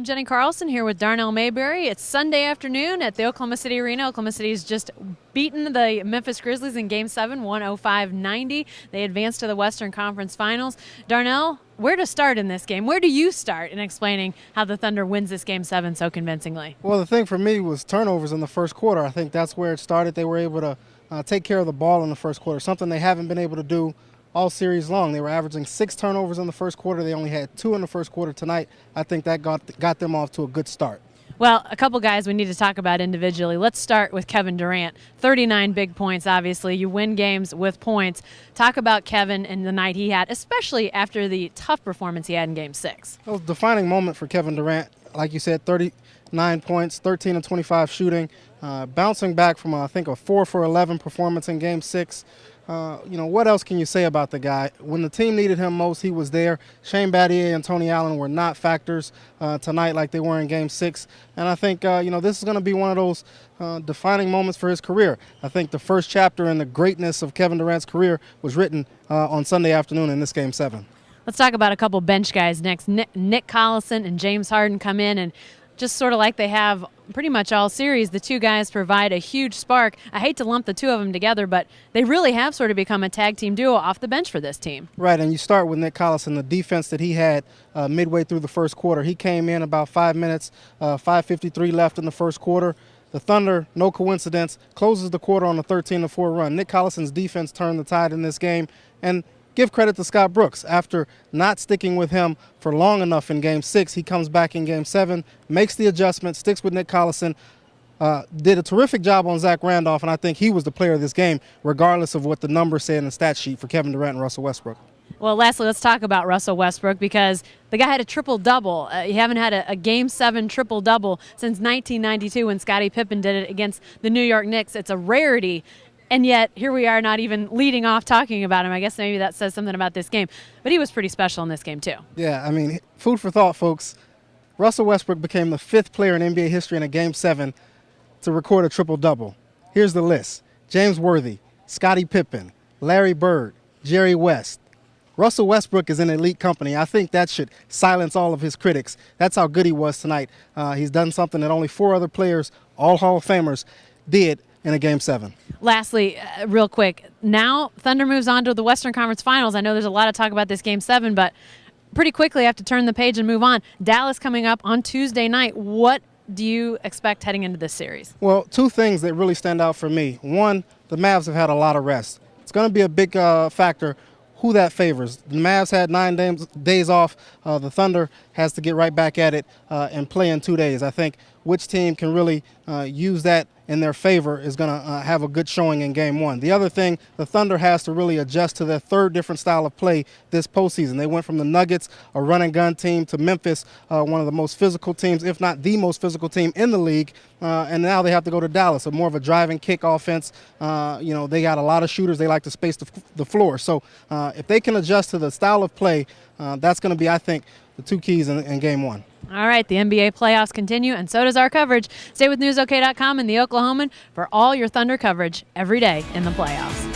I'm Jenni Carlson here with Darnell Mayberry. It's Sunday afternoon at the Oklahoma City Arena. Oklahoma City's just beaten the Memphis Grizzlies in Game 7, 105-90. They advanced to the Western Conference Finals. Darnell, where to start in this game? Where do you start in explaining how the Thunder wins this Game 7 so convincingly? Well, the thing for me was turnovers in the first quarter. I think that's where it started. They were able to take care of the ball in the first quarter, something they haven't been able to do all series long. They were averaging 6 turnovers in the first quarter. They only had 2 in the first quarter tonight. I think that got them off to a good start. Well, a couple guys we need to talk about individually. Let's start with Kevin Durant. 39 big points, obviously. You win games with points. Talk about Kevin and the night he had, especially after the tough performance he had in Game 6. It was a defining moment for Kevin Durant. Like you said, 39 points, 13 of 25 shooting, bouncing back from, I think, a 4 for 11 performance in Game 6. What else can you say about the guy? When the team needed him most, he was there. Shane Battier and Tony Allen were not factors tonight like they were in Game 6. And I think, this is going to be one of those defining moments for his career. I think the first chapter in the greatness of Kevin Durant's career was written on Sunday afternoon in this Game 7. Let's talk about a couple bench guys next. Nick Collison and James Harden come in, and just sort of like they have pretty much all series, the two guys provide a huge spark. I hate to lump the two of them together, but they really have sort of become a tag team duo off the bench for this team. Right, and you start with Nick Collison, the defense that he had midway through the first quarter. He came in about 5 minutes, 5:53 left in the first quarter. The Thunder, no coincidence, closes the quarter on a 13-4 run. Nick Collison's defense turned the tide in this game, and give credit to Scott Brooks. After not sticking with him for long enough in Game 6, he comes back in Game 7, makes the adjustment, sticks with Nick Collison, did a terrific job on Zach Randolph, and I think he was the player of this game, regardless of what the numbers say in the stat sheet for Kevin Durant and Russell Westbrook. Well, lastly, let's talk about Russell Westbrook, because the guy had a triple-double. You haven't had a Game 7 triple-double since 1992 when Scottie Pippen did it against the New York Knicks. It's a rarity. And yet, here we are not even leading off talking about him. I guess maybe that says something about this game. But he was pretty special in this game, too. Yeah, I mean, food for thought, folks. Russell Westbrook became the 5th player in NBA history in a Game 7 to record a triple-double. Here's the list. James Worthy, Scottie Pippen, Larry Bird, Jerry West. Russell Westbrook is in elite company. I think that should silence all of his critics. That's how good he was tonight. He's done something that only 4 other players, all Hall of Famers, did in a Game 7. Lastly, real quick, now Thunder moves on to the Western Conference Finals. I know there's a lot of talk about this Game 7, but pretty quickly I have to turn the page and move on. Dallas coming up on Tuesday night. What do you expect heading into this series? Well, 2 things that really stand out for me. One, the Mavs have had a lot of rest. It's going to be a big factor who that favors. The Mavs had 9 days off. The Thunder has to get right back at it and play in 2 days. I think which team can really use that in their favor is going to have a good showing in Game 1. The other thing, the Thunder has to really adjust to their 3rd different style of play this postseason. They went from the Nuggets, a run-and-gun team, to Memphis, one of the most physical teams, if not the most physical team in the league, and now they have to go to Dallas, more of a drive-and-kick offense. They got a lot of shooters. They like to space the floor. So if they can adjust to the style of play, that's going to be, I think, the 2 keys in Game 1. All right, the NBA playoffs continue, and so does our coverage. Stay with NewsOK.com and the Oklahoman for all your Thunder coverage every day in the playoffs.